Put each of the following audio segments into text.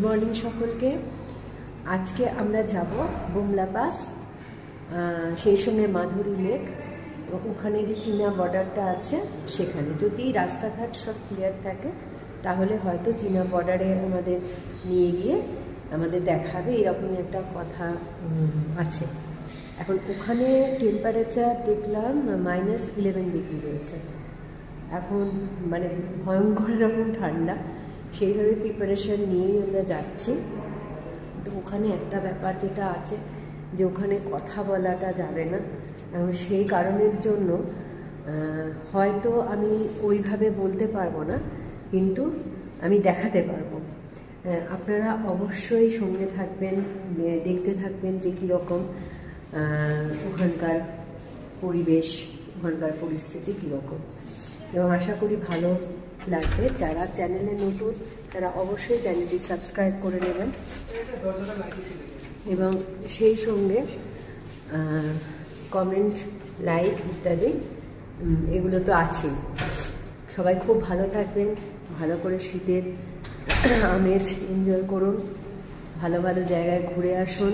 Morning সকলকে। আজকে আমরা যাব বুমলা পাস, সেই সঙ্গে মাধুরী লেক, ওখানে যে চীনা বর্ডারটা আছে সেখানে। যদি রাস্তাঘাট সব ক্লিয়ার থাকে তাহলে হয়তো চীনা বর্ডারে আমাদের নিয়ে গিয়ে আমাদের দেখাবে, এরকমই একটা কথা আছে। এখন ওখানে টেম্পারেচার দেখলাম -11 ডিগ্রি রয়েছে এখন, মানে ভয়ঙ্কর রকম ঠান্ডা। সেইভাবে প্রিপারেশন নিয়েই আমরা যাচ্ছি। তো ওখানে একটা ব্যাপার যেটা আছে যে ওখানে কথা বলাটা যাবে না, এবং সেই কারণের জন্য হয়তো আমি ওইভাবে বলতে পারবো না, কিন্তু আমি দেখাতে পারবো। আপনারা অবশ্যই সঙ্গে থাকবেন, দেখতে থাকবেন যে কীরকম ওখানকার পরিবেশ, ওখানকার পরিস্থিতি কীরকম, এবং আশা করি ভালো লাগবে। যারা চ্যানেলে নতুন তারা অবশ্যই চ্যানেলটি সাবস্ক্রাইব করে নেবেন, এবং সেই সঙ্গে কমেন্ট, লাইক ইত্যাদি এগুলো তো আছেই। সবাই খুব ভালো থাকবেন, ভালো করে শীতের আমেজ এনজয় করুন, ভালো ভালো জায়গায় ঘুরে আসুন।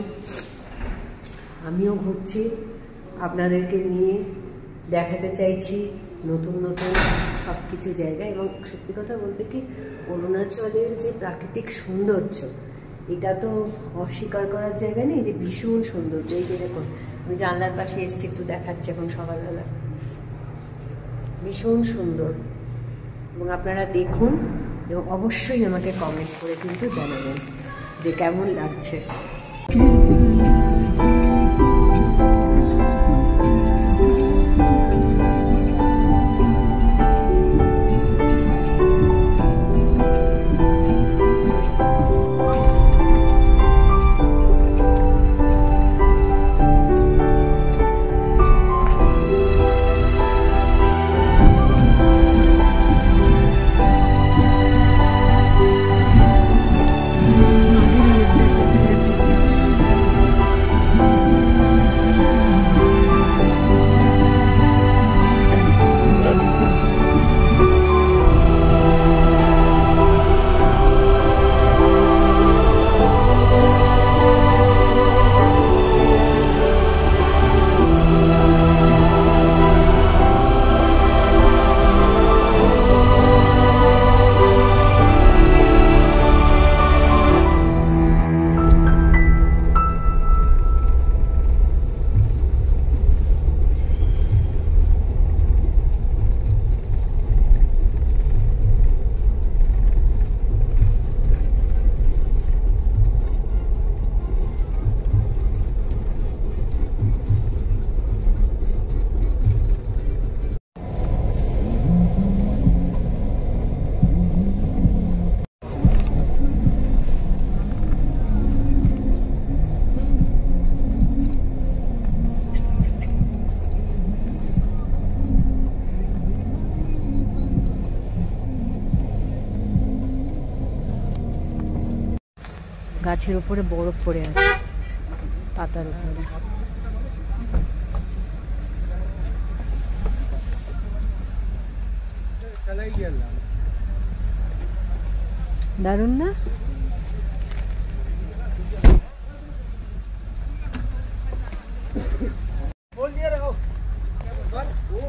আমিও ঘুরছি, আপনাদেরকে নিয়ে দেখাতে চাইছি নতুন নতুন সব কিছু জায়গা। এবং সত্যি কথা বলতে কি, অরুণাচলের যে প্রাকৃতিক সৌন্দর্য, এটা তো অস্বীকার করার জায়গা নেই, যে ভীষণ সৌন্দর্য। এই যে দেখুন, আমি জানলার পাশে এসছি, একটু দেখাচ্ছি এখন সকালবেলা, ভীষণ সুন্দর। এবং আপনারা দেখুন এবং অবশ্যই আমাকে কমেন্ট করে কিন্তু জানাবেন যে কেমন লাগছে। গাছের উপরে বরফ পড়ে আছে, পাতার উপরে। দারুণ না?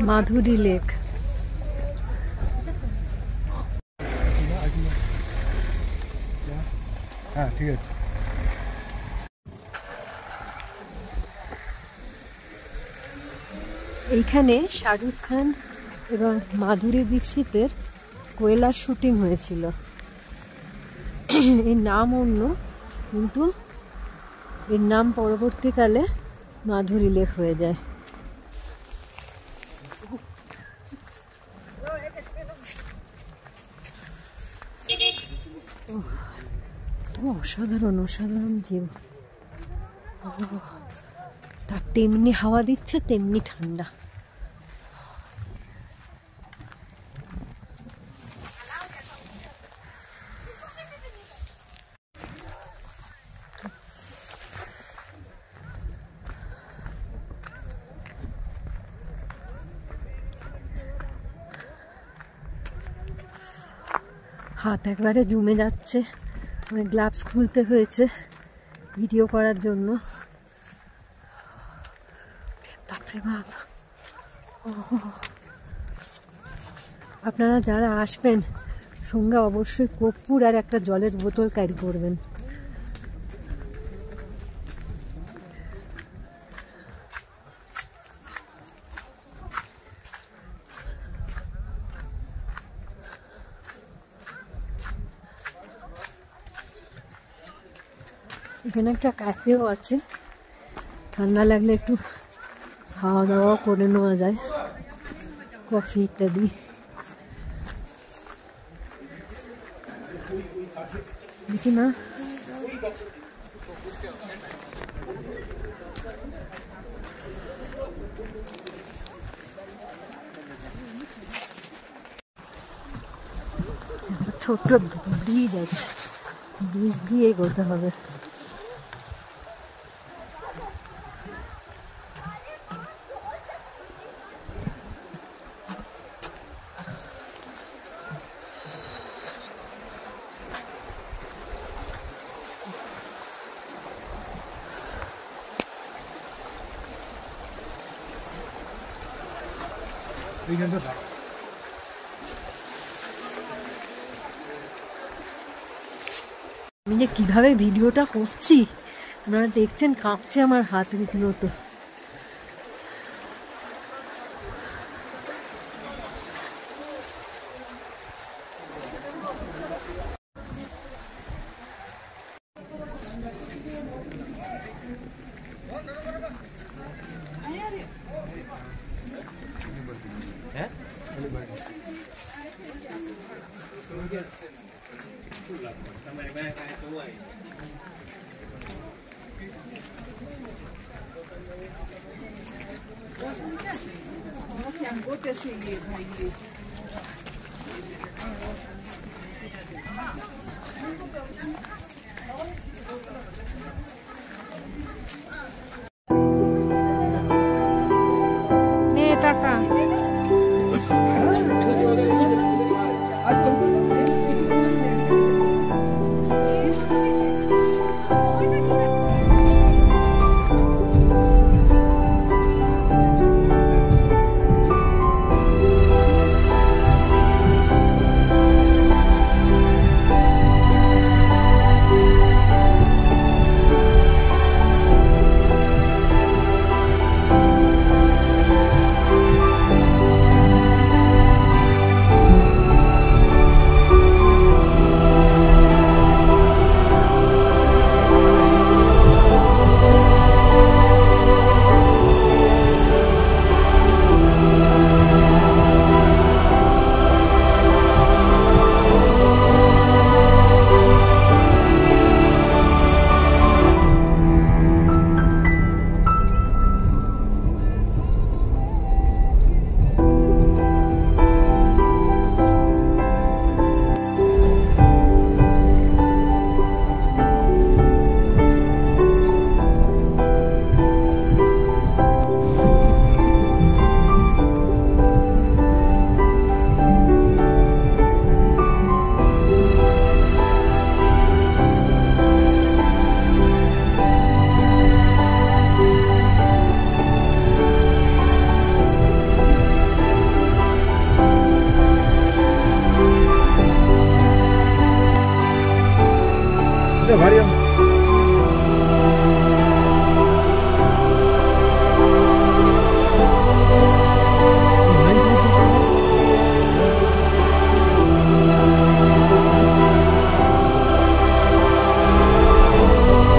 মাধুরী লেক। হ্যাঁ, ঠিক আছে। এইখানে শাহরুখ খান এবং মাধুরী দীক্ষিতের কোয়েলার শুটিং হয়েছিল। এর নাম অন্য, কিন্তু এর নাম পরবর্তীকালে মাধুরী লেক হয়ে যায়। অসাধারণ অসাধারণ ভিউ। তার তেমনি হাওয়া দিচ্ছে, তেমনি ঠান্ডা। হাত একবারে জমে যাচ্ছে, গ্লাভস খুলতে হয়েছে ভিডিও করার জন্য। বাপরে বাপ! আপনারা যারা আসবেন সঙ্গে অবশ্যই কর্পূর আর একটা জলের বোতল ক্যারি করবেন। এখানে একটা ক্যাফেও আছে, ঠান্ডা লাগলে একটু খাওয়া দাওয়া করে নেওয়া যায়, কফি ইত্যাদি। দেখি না, ছোট্ট ব্রিজ আছে, ব্রিজ দিয়ে এগোতে হবে। আমি যে কিভাবে ভিডিওটা করছি আপনারা দেখছেন, কাঁপছে আমার হাত রীতিমতো।想过这些也可以。